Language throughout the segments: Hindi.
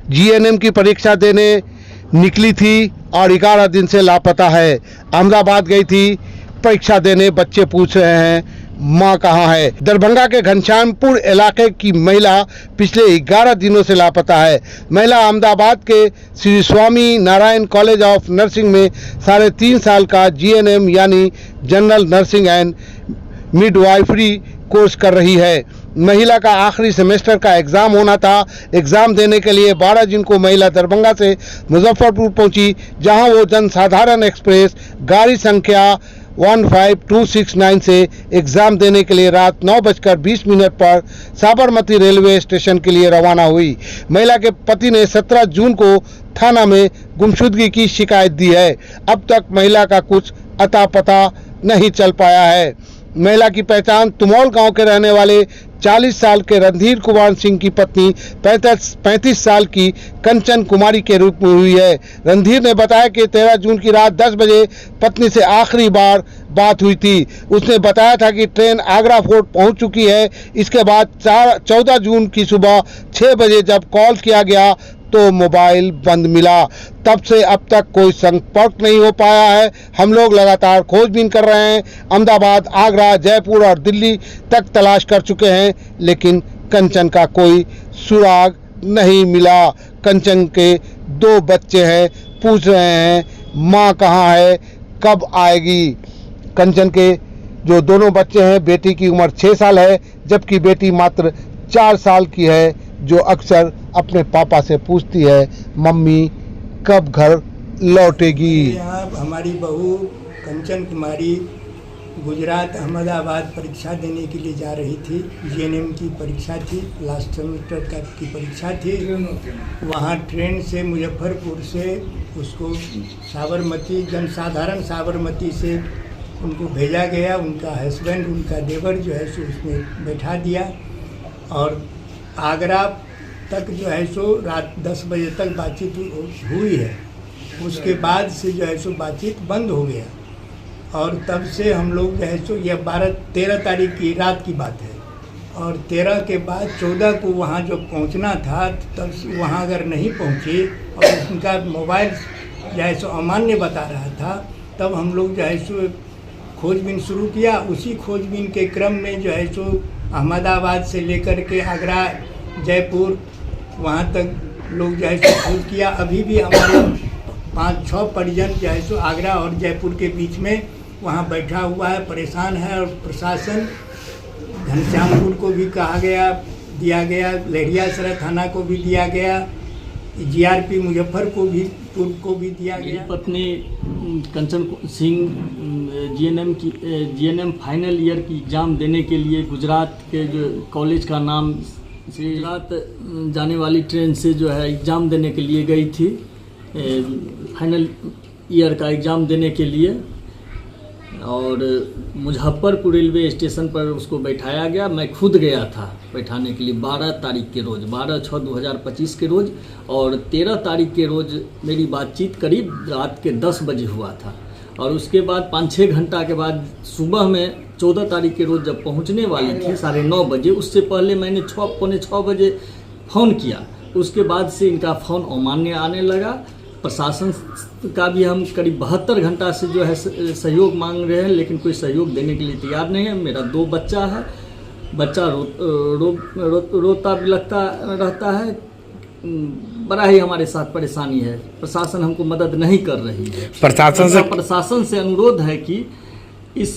जीएनएम की परीक्षा देने निकली थी और 11 दिन से लापता है। अहमदाबाद गई थी परीक्षा देने, बच्चे पूछ रहे हैं माँ कहाँ है। दरभंगा के घनश्यामपुर इलाके की महिला पिछले 11 दिनों से लापता है। महिला अहमदाबाद के Shri Swami Narayan college of nursing में 3.5 साल का जीएनएम यानी general nursing and midwifery course कर रही है। महिला का आखिरी सेमेस्टर का एग्ज़ाम होना था। एग्ज़ाम देने के लिए 12 जून को महिला दरभंगा से मुजफ्फरपुर पहुंची, जहां वो जनसाधारण एक्सप्रेस गाड़ी संख्या 15269 से एग्ज़ाम देने के लिए रात 9:20 पर साबरमती रेलवे स्टेशन के लिए रवाना हुई। महिला के पति ने 17 जून को थाना में गुमशुदगी की शिकायत दी है। अब तक महिला का कुछ अता पता नहीं चल पाया है। महिला की पहचान तुमौल गांव के रहने वाले 40 साल के रणधीर कुमार सिंह की पत्नी 35 साल की कंचन कुमारी के रूप में हुई है। रणधीर ने बताया कि 13 जून की रात 10 बजे पत्नी से आखिरी बार बात हुई थी। उसने बताया था कि ट्रेन आगरा फोर्ट पहुंच चुकी है। इसके बाद 14 जून की सुबह 6 बजे जब कॉल किया गया तो मोबाइल बंद मिला। तब से अब तक कोई संपर्क नहीं हो पाया है। हम लोग लगातार खोजबीन कर रहे हैं। अहमदाबाद, आगरा, जयपुर और दिल्ली तक तलाश कर चुके हैं, लेकिन कंचन का कोई सुराग नहीं मिला। कंचन के 2 बच्चे हैं, पूछ रहे हैं माँ कहाँ है, कब आएगी। कंचन के जो दोनों बच्चे हैं, बेटी की उम्र 6 साल है जबकि बेटी मात्र 4 साल की है, जो अक्सर अपने पापा से पूछती है मम्मी कब घर लौटेगी। यहाँ हमारी बहू कंचन कुमारी गुजरात अहमदाबाद परीक्षा देने के लिए जा रही थी। जीएनएम की परीक्षा थी, लास्ट सेमेस्टर की परीक्षा थी। वहाँ ट्रेन से मुजफ्फरपुर से उसको साबरमती, जनसाधारण साबरमती से उनको भेजा गया। उनका हस्बैंड, उनका देवर जो है सो उसमें बैठा दिया और आगरा तक जो है सो रात 10 बजे तक बातचीत हुई है। उसके बाद से जो है सो बातचीत बंद हो गया और तब से हम लोग जो है सो यह 13 तारीख की रात की बात है और 13 के बाद 14 को वहाँ जो पहुँचना था, तब वहाँ अगर नहीं पहुँचे और उनका मोबाइल जो है सो अमान्य बता रहा था, तब हम लोग जो है सो खोजबीन शुरू किया। उसी खोजबीन के क्रम में जो है सो अहमदाबाद से लेकर के आगरा, जयपुर, वहाँ तक लोग जो है सो खोज किया। अभी भी हमारे 5-6 परिजन जो है सो आगरा और जयपुर के बीच में वहाँ बैठा हुआ है, परेशान है। और प्रशासन घनश्यामपुर को भी कहा गया, दिया गया, लहरियासराय थाना को भी दिया गया, जीआरपी मुजफ्फरपुर को भी दिया गया। पत्नी कंचन सिंह जीएनएम फाइनल ईयर की एग्ज़ाम देने के लिए गुजरात के जो कॉलेज का नाम गुजरात जाने वाली ट्रेन से जो है एग्ज़ाम देने के लिए गई थी, फाइनल ईयर का एग्ज़ाम देने के लिए। और मुजफ्फरपुर रेलवे स्टेशन पर उसको बैठाया गया। मैं खुद गया था बैठाने के लिए 12 तारीख के रोज़, 12/6/2025 के रोज़। और 13 तारीख के रोज़ मेरी बातचीत करीब रात के 10 बजे हुआ था। और उसके बाद 5-6 घंटा के बाद सुबह में 14 तारीख के रोज़ जब पहुंचने वाली थी 9:30 बजे, उससे पहले मैंने 6-6:45 बजे फ़ोन किया। उसके बाद से इनका फ़ोन अमान्य आने लगा। प्रशासन का भी हम करीब 72 घंटा से जो है सहयोग मांग रहे हैं, लेकिन कोई सहयोग देने के लिए तैयार नहीं है। मेरा 2 बच्चा है, बच्चा रोता भी लगता रहता है। बड़ा ही हमारे साथ परेशानी है। प्रशासन हमको मदद नहीं कर रही है। प्रशासन से अनुरोध है कि इस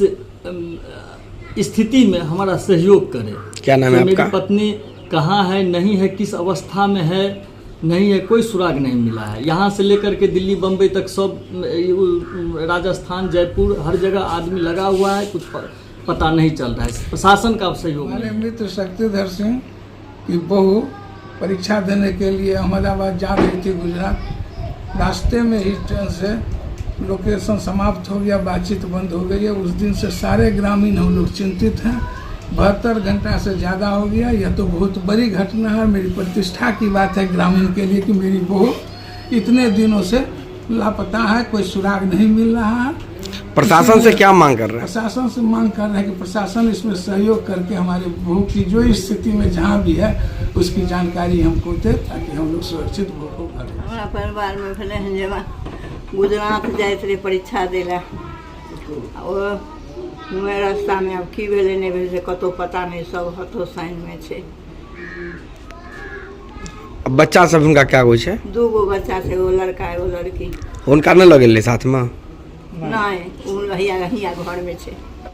स्थिति में हमारा सहयोग करे। क्या नाम है आपका? मेरी पत्नी कहाँ है, नहीं है, किस अवस्था में है, नहीं है, कोई सुराग नहीं मिला है। यहाँ से लेकर के दिल्ली, बम्बई तक सब, राजस्थान, जयपुर, हर जगह आदमी लगा हुआ है, कुछ पता नहीं चल रहा है। प्रशासन का सहयोग। हमारे मित्र शक्तिधर सिंह की बहू परीक्षा देने के लिए अहमदाबाद जा रही थी गुजरात। रास्ते में ही ट्रेन से लोकेशन समाप्त हो गया, बातचीत बंद हो गई है। उस दिन से सारे ग्रामीण हम लोग चिंतित हैं। 72 घंटा से ज़्यादा हो गया। यह तो बहुत बड़ी घटना है, मेरी प्रतिष्ठा की बात है ग्रामीण के लिए कि मेरी बहू इतने दिनों से लापता है, कोई सुराग नहीं मिल रहा है। प्रशासन से क्या मांग कर रहे हैं? प्रशासन से मांग कर रहे हैं कि प्रशासन इसमें सहयोग करके हमारे बहू की जो स्थिति में जहाँ भी है उसकी जानकारी हमको दे ताकि हम लोग सुरक्षित बहू को करें। हमारा परिवार में भेले हैं जेमा गुजरात जाइत रहे परीक्षा देला और रास्ता में अब की भेले नहीं भेले से कतो पता नहीं, सब हथो साइन में छे। बच्चा सब उनका क्या कुछ है? 2 गो बच्चा छे, एगो लड़का एगो लड़की। उनका न लगेले साथ में? नहीं, वो हिया घर में छे।